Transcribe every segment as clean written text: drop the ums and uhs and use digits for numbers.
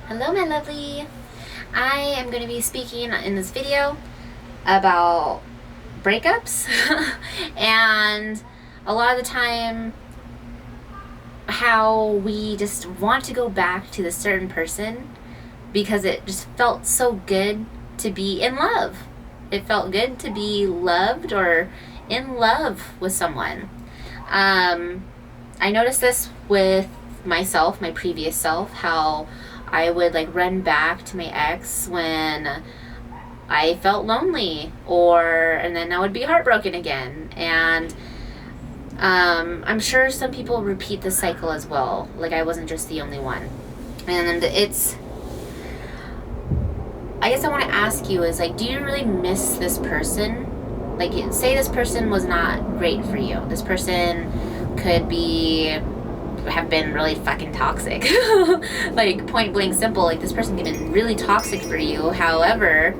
Hello, my lovely. I am going to be speaking in this video about breakups and a lot of the time how we just want to go back to this certain person because it just felt so good to be in love. It felt good to be loved or in love with someone. I noticed this with myself, my previous self, how I would run back to my ex when I felt lonely, and then I would be heartbroken again. And I'm sure some people repeat the cycle as well. I wasn't just the only one. And I guess I want to ask you is do you really miss this person? Say this person was not great for you. This person could have been really fucking toxic. Point blank simple. This person could have been really toxic for you. However,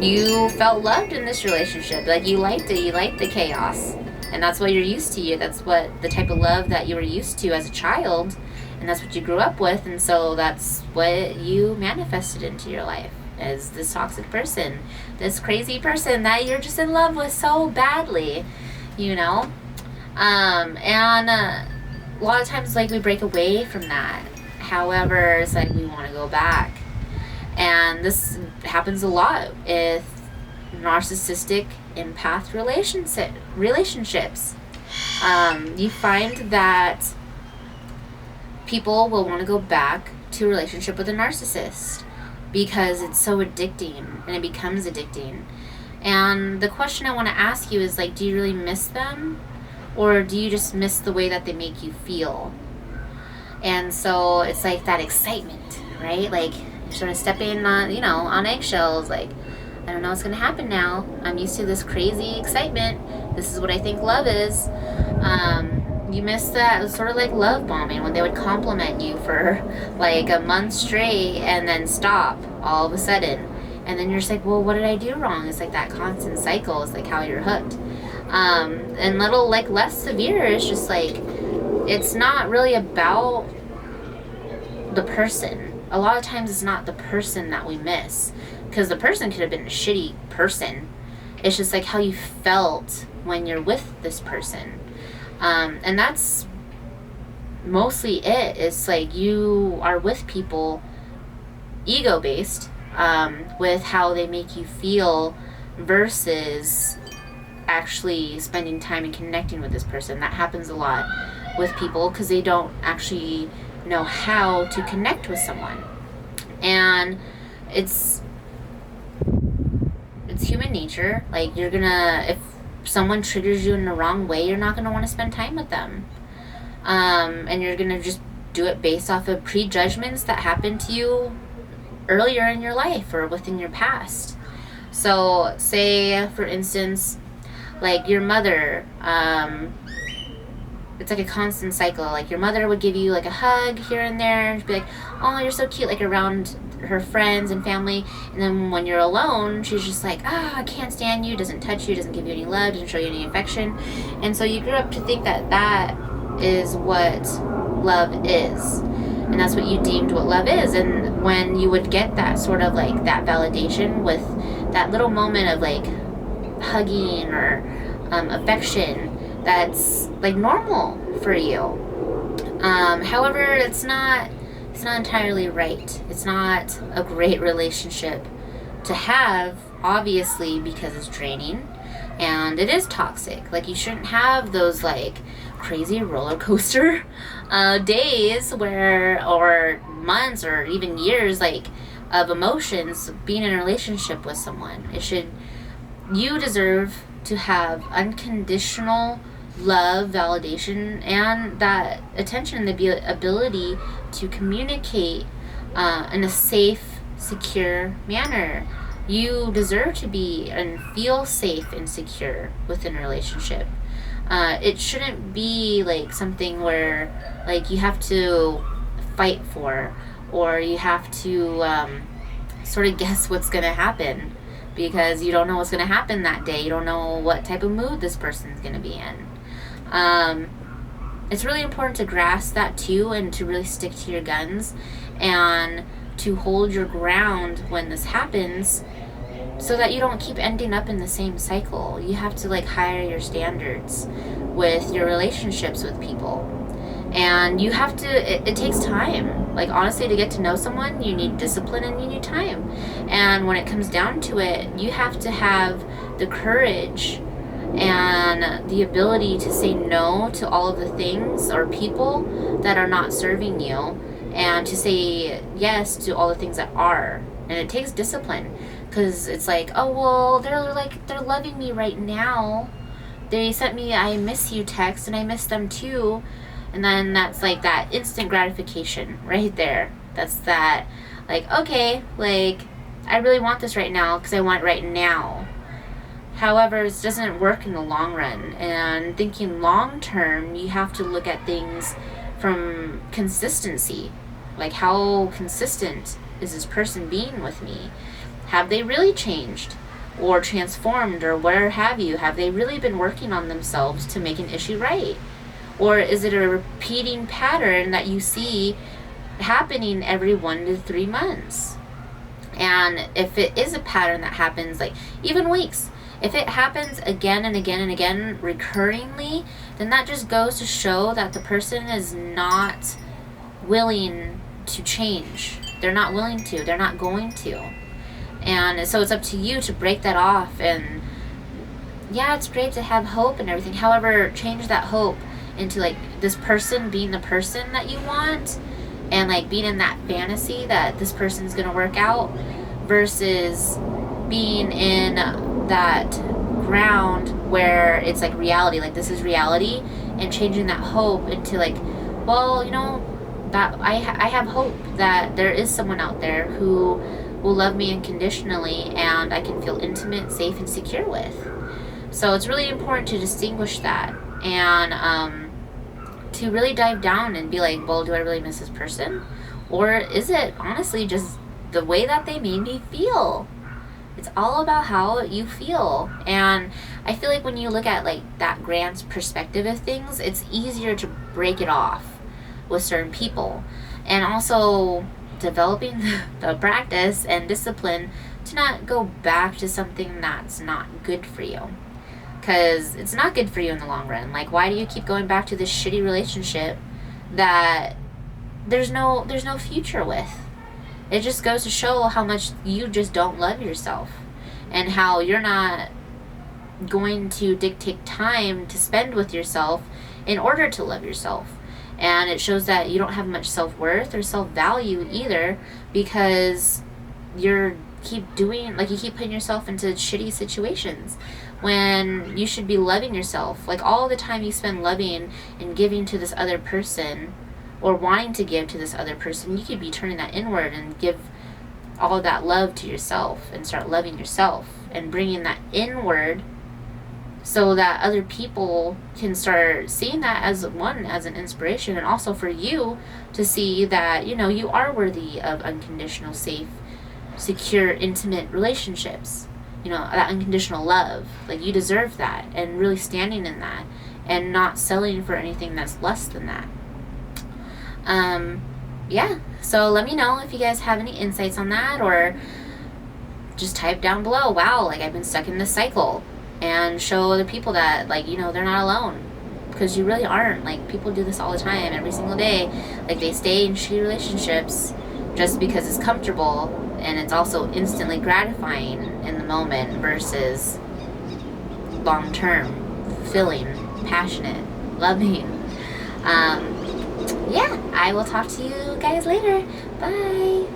you felt loved in this relationship. You liked it. You liked the chaos. And that's what you're used to. That's what the type of love that you were used to as a child. And that's what you grew up with. And so that's what you manifested into your life as this toxic person. This crazy person that you're just in love with so badly. And a lot of times we break away from that. However, it's we want to go back. And this happens a lot with narcissistic empath relationships. You find that people will want to go back to a relationship with a narcissist because it's so addicting and it becomes addicting. And the question I want to ask you is do you really miss them? Or do you just miss the way that they make you feel? And so it's that excitement, right? You're sort of stepping on eggshells. I don't know what's going to happen now. I'm used to this crazy excitement. This is what I think love is. You miss that sort of love bombing when they would compliment you for a month straight and then stop all of a sudden. And then you're just well, what did I do wrong? It's that constant cycle. It's how you're hooked. And little less severe is just it's not really about the person. A lot of times it's not the person that we miss, because the person could have been a shitty person. It's just how you felt when you're with this person. And that's mostly it. It's you are with people ego based, with how they make you feel versus actually spending time and connecting with this person. That happens a lot with people because they don't actually know how to connect with someone. And it's human nature. If someone triggers you in the wrong way, you're not gonna want to spend time with them. And you're gonna just do it based off of prejudgments that happened to you earlier in your life or within your past. So say, for instance, your mother, it's a constant cycle. Your mother would give you a hug here and there and be oh, you're so cute, around her friends and family. And then when you're alone, she's just I can't stand you, doesn't touch you, doesn't give you any love, doesn't show you any affection. And so you grew up to think that is what love is. And that's what you deemed what love is. And when you would get that sort of that validation with that little moment of hugging or affection, that's normal for you. However, it's not entirely right. It's not a great relationship to have, obviously, because it's draining and it is toxic. You shouldn't have those crazy roller coaster days or months or even years of emotions being in a relationship with someone. You deserve to have unconditional love, validation, and that attention and the ability to communicate in a safe, secure manner. You deserve to be and feel safe and secure within a relationship. It shouldn't be something where you have to fight for, or you have to sort of guess what's going to happen, because you don't know what's going to happen that day. You don't know what type of mood this person's going to be in. It's really important to grasp that too, and to really stick to your guns and to hold your ground when this happens, so that you don't keep ending up in the same cycle. You have to like higher your standards with your relationships with people. And you have to, it takes time. Like, honestly, to get to know someone, you need discipline and you need time. And when it comes down to it, you have to have the courage and the ability to say no to all of the things or people that are not serving you, and to say yes to all the things that are. And it takes discipline, because it's like, oh, well, they're loving me right now. They sent me "I miss you" text, and I miss them too. And then that's like that instant gratification right there. That's that, like, okay, like, I really want this right now because I want it right now. However, it doesn't work in the long run. And thinking long term, you have to look at things from consistency. Like, how consistent is this person being with me? Have they really changed or transformed or whatever have you? Have they really been working on themselves to make an issue right? Or is it a repeating pattern that you see happening every 1 to 3 months? And if it is a pattern that happens, like, even weeks, if it happens again and again and again recurringly, then that just goes to show that the person is not willing to change. They're not willing to. They're not going to. And so it's up to you to break that off. And yeah, it's great to have hope and everything. However, change that hope into like this person being the person that you want, and like being in that fantasy that this person's gonna work out, versus being in that ground where it's like reality, like this is reality, and changing that hope into like, well, you know, that I have hope that there is someone out there who will love me unconditionally and I can feel intimate, safe, and secure with. So it's really important to distinguish that, and to really dive down and be like, well, do I really miss this person? Or is it honestly just the way that they made me feel? It's all about how you feel. And I feel like when you look at like that grand perspective of things, it's easier to break it off with certain people. And also developing the practice and discipline to not go back to something that's not good for you. Because it's not good for you in the long run. Like, why do you keep going back to this shitty relationship that there's no future with? It just goes to show how much you just don't love yourself, and how you're not going to dictate time to spend with yourself in order to love yourself. And it shows that you don't have much self-worth or self-value either, because you keep putting yourself into shitty situations when you should be loving yourself. Like, all the time you spend loving and giving to this other person, or wanting to give to this other person, you could be turning that inward and give all of that love to yourself and start loving yourself and bringing that inward, so that other people can start seeing that as an inspiration, and also for you to see that, you know, you are worthy of unconditional, safe, secure, intimate relationships. You know, that unconditional love. Like, you deserve that, and really standing in that and not selling for anything that's less than that. Yeah, so let me know if you guys have any insights on that, or just type down below, wow, like, I've been stuck in this cycle, and show other people that, like, you know, they're not alone, because you really aren't. Like, people do this all the time, every single day. Like, they stay in shitty relationships just because it's comfortable, and it's also instantly gratifying in the moment, versus long-term, fulfilling, passionate, loving. Yeah, I will talk to you guys later. Bye.